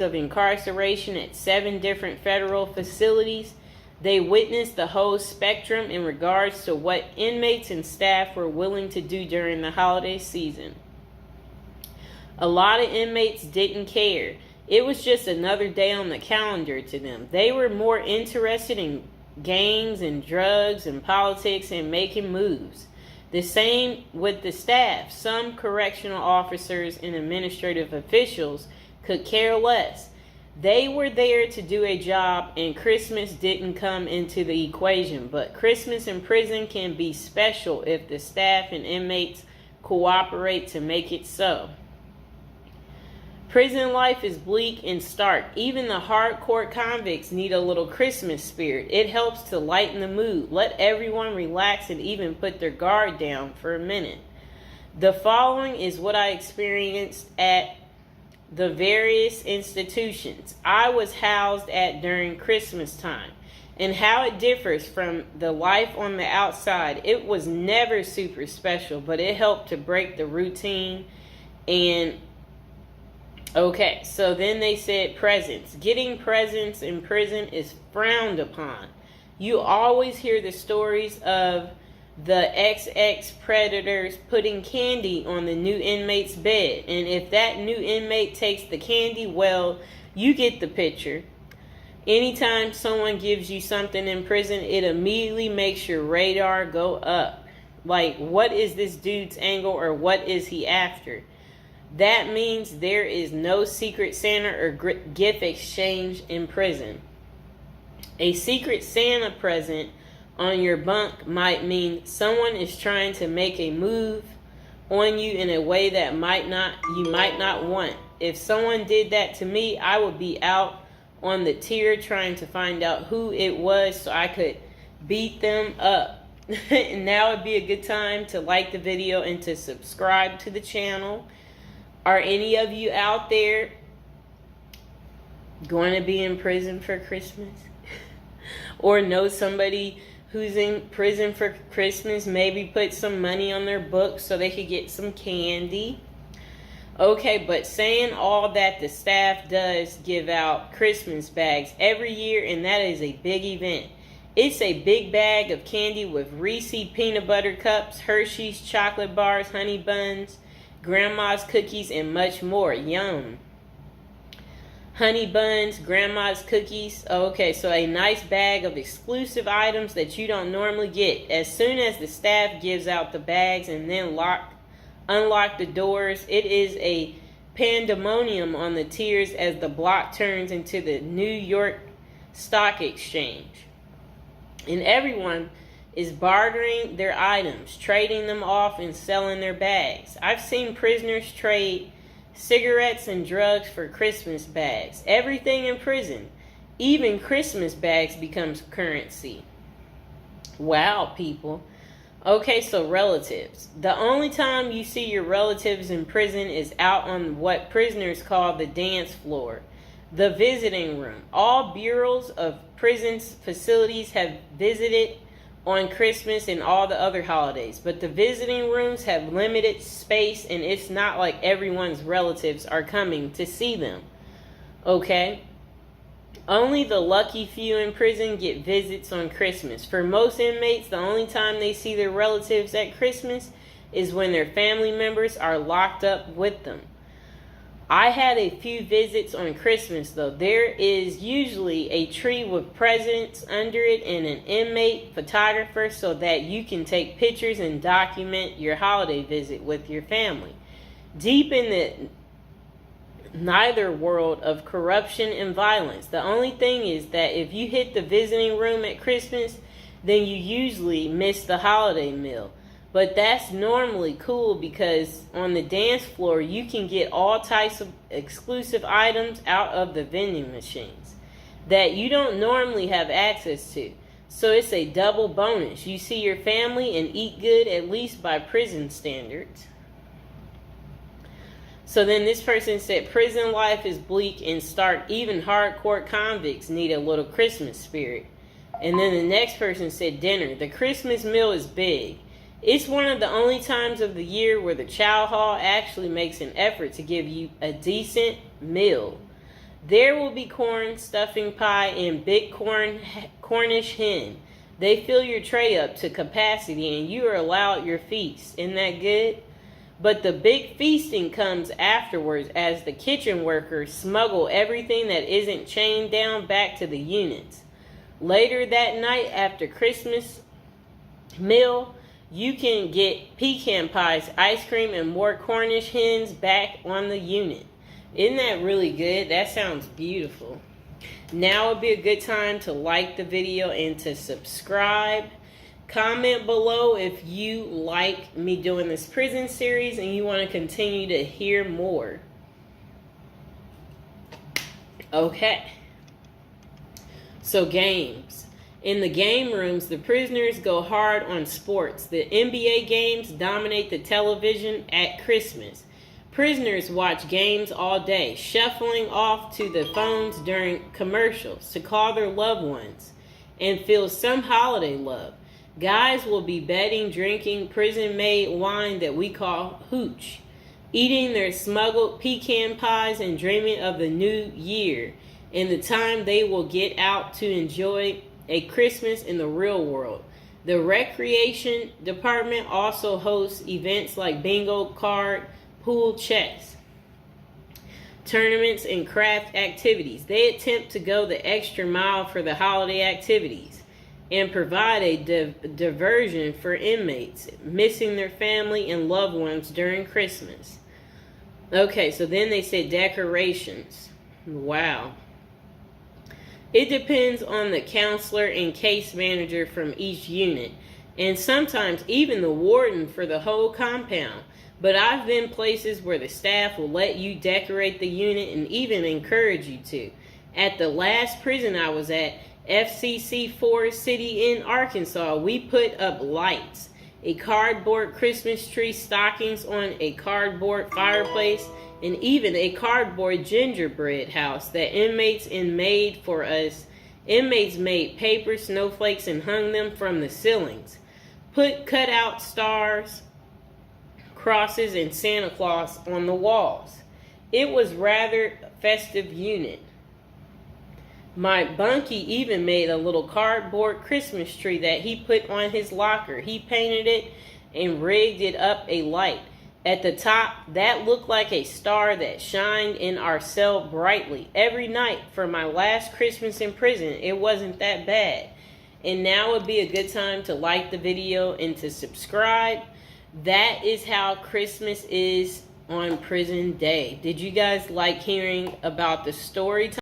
of incarceration at 7 different federal facilities. They witnessed the whole spectrum in regards to what inmates and staff were willing to do during the holiday season. A lot of inmates didn't care. It was just another day on the calendar to them. They were more interested in gangs and drugs and politics and making moves. The same with the staff. Some correctional officers and administrative officials could care less. They were there to do a job, and Christmas didn't come into the equation. But Christmas in prison can be special if the staff and inmates cooperate to make it so. Prison life is bleak and stark. Even the hardcore convicts need a little Christmas spirit. It helps to lighten the mood, let everyone relax, and even put their guard down for a minute. The following is what I experienced at the various institutions I was housed at during Christmas time, and how it differs from the life on the outside. It was never super special, but it helped to break the routine. And okay, so then they said presents. Getting presents in prison is frowned upon. You always hear the stories of the XX predators putting candy on the new inmate's bed. And if that new inmate takes the candy, well, you get the picture. Anytime someone gives you something in prison, it immediately makes your radar go up. Like, what is this dude's angle, or what is he after? That means there is no secret Santa or gift exchange in prison. A secret Santa present on your bunk might mean someone is trying to make a move on you in a way that you might not want. If someone did that to me, I would be out on the tier trying to find out who it was so I could beat them up. And now would be a good time to like the video and to subscribe to the channel. Are any of you out there going to be in prison for Christmas? Or know somebody who's in prison for Christmas? Maybe put some money on their books so they could get some candy. Okay, but saying all that, the staff does give out Christmas bags every year, and that is a big event. It's a big bag of candy with Reese's peanut butter cups, Hershey's chocolate bars, honey buns, grandma's cookies, and much more. Yum. Honey buns, grandma's cookies. Okay, so a nice bag of exclusive items that you don't normally get. As soon as the staff gives out the bags and then unlock the doors, it is a pandemonium on the tiers as the block turns into the New York Stock Exchange. And everyone is bartering their items, trading them off and selling their bags. I've seen prisoners trade cigarettes and drugs for Christmas bags. Everything in prison, even Christmas bags, becomes currency. Wow, people. Okay, so relatives. The only time you see your relatives in prison is out on what prisoners call the dance floor, the visiting room. All bureaus of prison facilities have visited on Christmas and all the other holidays, but the visiting rooms have limited space, and it's not like everyone's relatives are coming to see them. Okay? Only the lucky few in prison get visits on Christmas. For most inmates, the only time they see their relatives at Christmas is when their family members are locked up with them. I had a few visits on Christmas, though. There is usually a tree with presents under it and an inmate photographer so that you can take pictures and document your holiday visit with your family. Deep in the neither world of corruption and violence, the only thing is that if you hit the visiting room at Christmas, then you usually miss the holiday meal. But that's normally cool because on the dance floor, you can get all types of exclusive items out of the vending machines that you don't normally have access to. So it's a double bonus. You see your family and eat good, at least by prison standards. So then this person said, prison life is bleak and stark. Even hardcore convicts need a little Christmas spirit. And then the next person said, dinner. The Christmas meal is big. It's one of the only times of the year where the chow hall actually makes an effort to give you a decent meal. There will be corn, stuffing pie, and big Cornish hen. They fill your tray up to capacity and you are allowed your feast. Isn't that good? But the big feasting comes afterwards as the kitchen workers smuggle everything that isn't chained down back to the units. Later that night after Christmas meal, you can get pecan pies, ice cream, and more Cornish hens back on the unit. Isn't that really good? That sounds beautiful. Now would be a good time to like the video and to subscribe. Comment below if you like me doing this prison series and you want to continue to hear more. Okay. So games. In the game rooms, the prisoners go hard on sports. The NBA games dominate the television at Christmas. Prisoners watch games all day, shuffling off to the phones during commercials to call their loved ones and feel some holiday love. Guys will be betting, drinking prison-made wine that we call hooch, eating their smuggled pecan pies and dreaming of the new year and the time they will get out to enjoy a Christmas in the real world. The recreation department also hosts events like bingo card, pool, chess, tournaments, and craft activities. They attempt to go the extra mile for the holiday activities and provide a diversion for inmates missing their family and loved ones during Christmas. Okay, so then they said decorations. Wow. It depends on the counselor and case manager from each unit, and sometimes even the warden for the whole compound. But I've been places where the staff will let you decorate the unit and even encourage you to. At the last prison I was at, FCC Forest City in Arkansas, we put up lights, a cardboard Christmas tree, stockings on a cardboard fireplace, and even a cardboard gingerbread house that inmates made for us. Inmates made paper snowflakes and hung them from the ceilings. Put cutout stars, crosses, and Santa Claus on the walls. It was rather festive unit. My bunkie even made a little cardboard Christmas tree that he put on his locker. He painted it and rigged it up a light. At the top, that looked like a star that shined in our cell brightly. Every night for my last Christmas in prison, it wasn't that bad. And now would be a good time to like the video and to subscribe. That is how Christmas is on prison day. Did you guys like hearing about the story time?